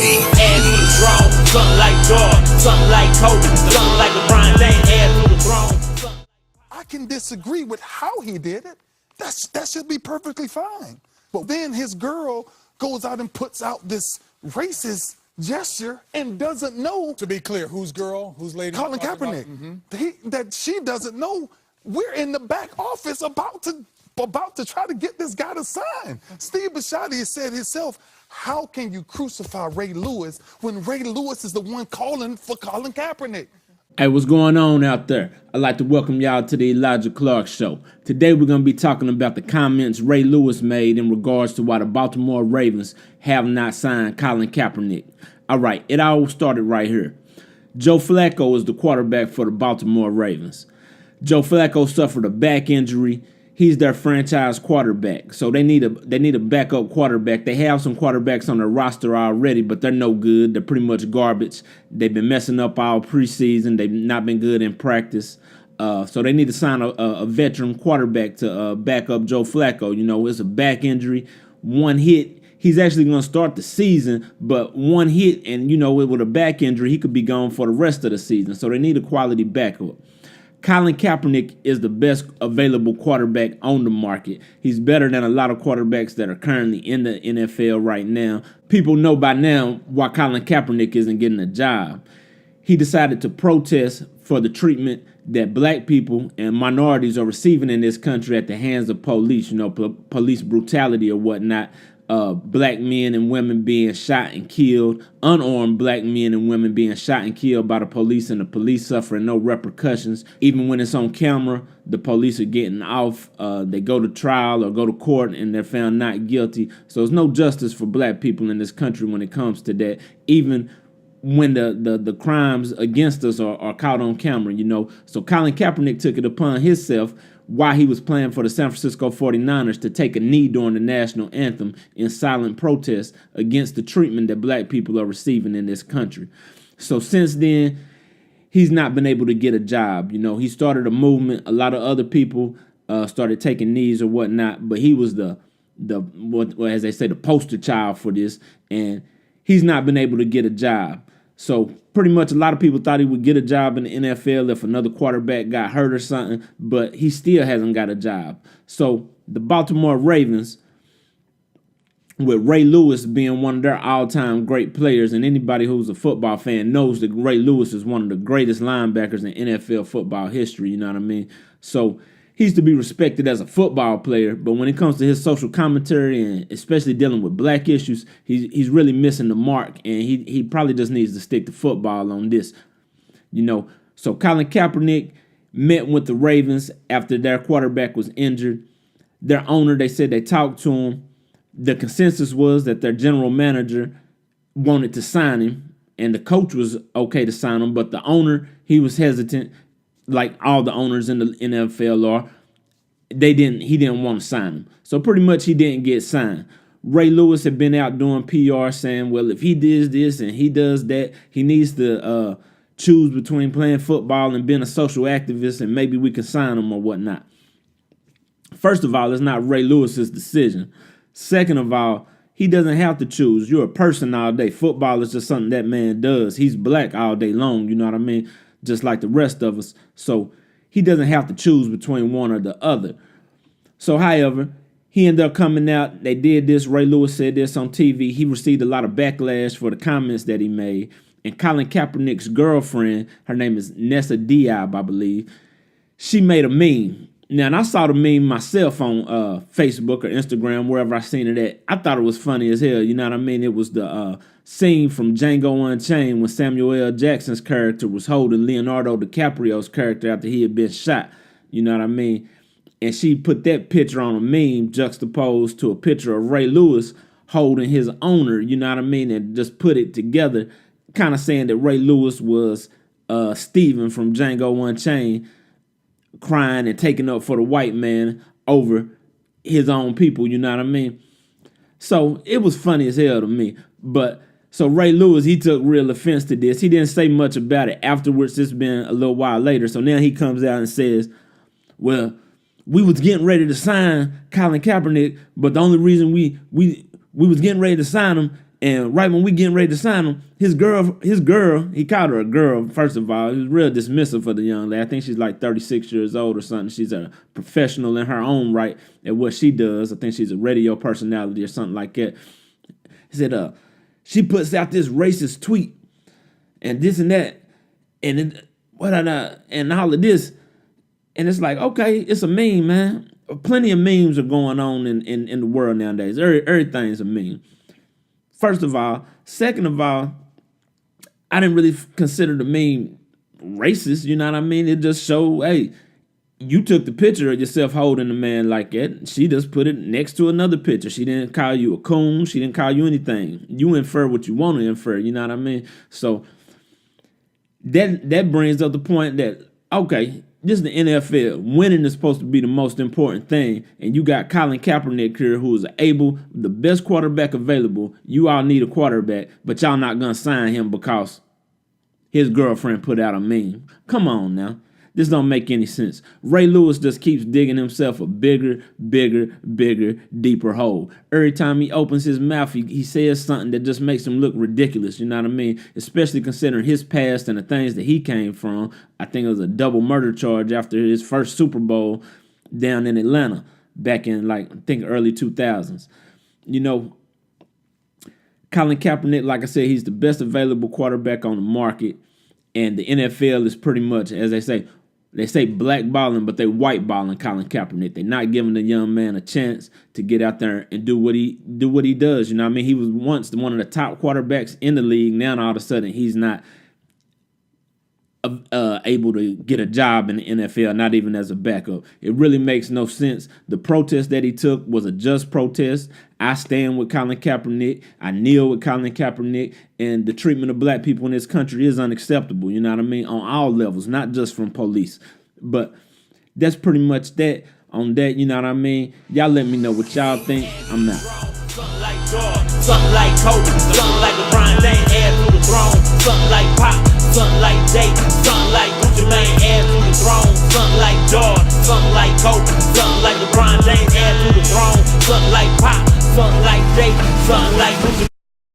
Add to the throne, something like Jordan, something like Kobe, something like LeBron James. Add to the throne. I can disagree with how he did it. That should be perfectly fine. But then his girl goes out and puts out this racist gesture and doesn't know. To be clear, whose girl, whose lady? Colin Kaepernick. That she doesn't know. We're in the back office about to try to get this guy to sign. Steve Bisciotti has said himself, how can you crucify Ray Lewis when Ray Lewis is the one calling for Colin Kaepernick? Hey, what's going on out there? I'd like to welcome y'all to the Elijah Clark Show. Today we're going to be talking about the comments Ray Lewis made in regards to why the Baltimore Ravens have not signed Colin Kaepernick. All right, it all started right here. Joe Flacco is the quarterback for the Baltimore Ravens. Joe Flacco suffered a back injury. He's their franchise quarterback, so they need a backup quarterback. They have some quarterbacks on their roster already, but they're no good. They're pretty much garbage. They've been messing up all preseason. They've not been good in practice. So they need to sign a veteran quarterback to back up Joe Flacco. You know, it's a back injury. One hit, he's actually going to start the season, but one hit and, you know, with a back injury, he could be gone for the rest of the season. So they need a quality backup. Colin Kaepernick is the best available quarterback on the market. He's better than a lot of quarterbacks that are currently in the NFL right now. People know by now why Colin Kaepernick isn't getting a job. He decided to protest for the treatment that black people and minorities are receiving in this country at the hands of police, you know, police brutality or whatnot. Black men and women being shot and killed, unarmed black men and women being shot and killed by the police, and the police suffering no repercussions. Even when it's on camera, the police are getting off. They go to trial or go to court and they're found not guilty. So there's no justice for black people in this country when it comes to that, even when the crimes against us are caught on camera, you know. So Colin Kaepernick took it upon himself while he was playing for the San Francisco 49ers to take a knee during the national anthem in silent protest against the treatment that black people are receiving in this country. So since then, he's not been able to get a job. You know, he started a movement. A lot of other people started taking knees or whatnot, but he was what as they say, the poster child for this, and he's not been able to get a job. So pretty much a lot of people thought he would get a job in the NFL if another quarterback got hurt or something, but he still hasn't got a job. So the Baltimore Ravens, with Ray Lewis being one of their all-time great players, and anybody who's a football fan knows that Ray Lewis is one of the greatest linebackers in NFL football history, you know what I mean? So he's to be respected as a football player, but when it comes to his social commentary and especially dealing with black issues, he's really missing the mark, and he probably just needs to stick to football on this, you know. So Colin Kaepernick met with the Ravens after their quarterback was injured. Their owner, they said they talked to him. The consensus was that their general manager wanted to sign him, and the coach was okay to sign him, but the owner, he was hesitant. Like all the owners in the NFL are, he didn't want to sign him. So pretty much he didn't get signed. Ray Lewis had been out doing PR saying, well, if he does this and he does that, he needs to choose between playing football and being a social activist, and maybe we can sign him or whatnot. First of all, it's not Ray Lewis's decision. Second of all, he doesn't have to choose. You're a person all day. Football is just something that man does. He's black all day long, you know what I mean? Just like the rest of us. So he doesn't have to choose between one or the other. So, however, he ended up coming out. They did this. Ray Lewis said this on TV. He received a lot of backlash for the comments that he made. And Colin Kaepernick's girlfriend, her name is Nessa Diab, I believe, she made a meme. Now, and I saw the meme myself on Facebook or Instagram, wherever I seen it at. I thought it was funny as hell. You know what I mean? It was the scene from Django Unchained when Samuel L. Jackson's character was holding Leonardo DiCaprio's character after he had been shot. You know what I mean? And she put that picture on a meme juxtaposed to a picture of Ray Lewis holding his owner, you know what I mean? And just put it together, kind of saying that Ray Lewis was Steven from Django Unchained, crying and taking up for the white man over his own people, you know what I mean? So it was funny as hell to me. But so Ray Lewis, he took real offense to this. He didn't say much about it afterwards. It's been a little while later. So now he comes out and says, well, we was getting ready to sign Colin Kaepernick, but the only reason we was getting ready to sign him And right when we getting ready to sign him, his girl, he called her a girl, first of all. He was real dismissive for the young lady. I think she's like 36 years old or something. She's a professional in her own right at what she does. I think she's a radio personality or something like that. He said, she puts out this racist tweet and this and that, and and all of this. And it's like, okay, it's a meme, man. Plenty of memes are going on in the world nowadays. Everything's a meme. First of all. Second of all, I didn't really consider the meme racist, you know what I mean? It just showed, hey, you took the picture of yourself holding a man like that. She just put it next to another picture. She didn't call you a coon. She didn't call you anything. You infer what you want to infer, you know what I mean? So that brings up the point that, okay, this is the NFL. Winning is supposed to be the most important thing. And you got Colin Kaepernick here, who is the best quarterback available. You all need a quarterback, but y'all not going to sign him because his girlfriend put out a meme. Come on now. This don't make any sense. Ray Lewis just keeps digging himself a bigger, deeper hole. Every time he opens his mouth, he says something that just makes him look ridiculous, you know what I mean? Especially considering his past and the things that he came from. I think it was a double murder charge after his first Super Bowl down in Atlanta back in, I think, early 2000s. You know, Colin Kaepernick, like I said, he's the best available quarterback on the market. And the NFL is pretty much, as they say blackballing, but they whiteballing Colin Kaepernick. They're not giving the young man a chance to get out there and do what he does. You know what I mean? He was once one of the top quarterbacks in the league. Now all of a sudden he's not able to get a job in the NFL, not even as a backup. It really makes no sense. The protest that he took was a just protest. I stand with Colin Kaepernick. I kneel with Colin Kaepernick. And the treatment of black people in this country is unacceptable, you know what I mean, on all levels, not just from police. But that's pretty much that on that, you know what I mean? Y'all let me know what y'all think. I'm out. Something like Jordan, something like Kobe, something like LeBron James, heir to the throne. Something like Pop, something like Jay, something like Gucci Mane, heir to the throne. Something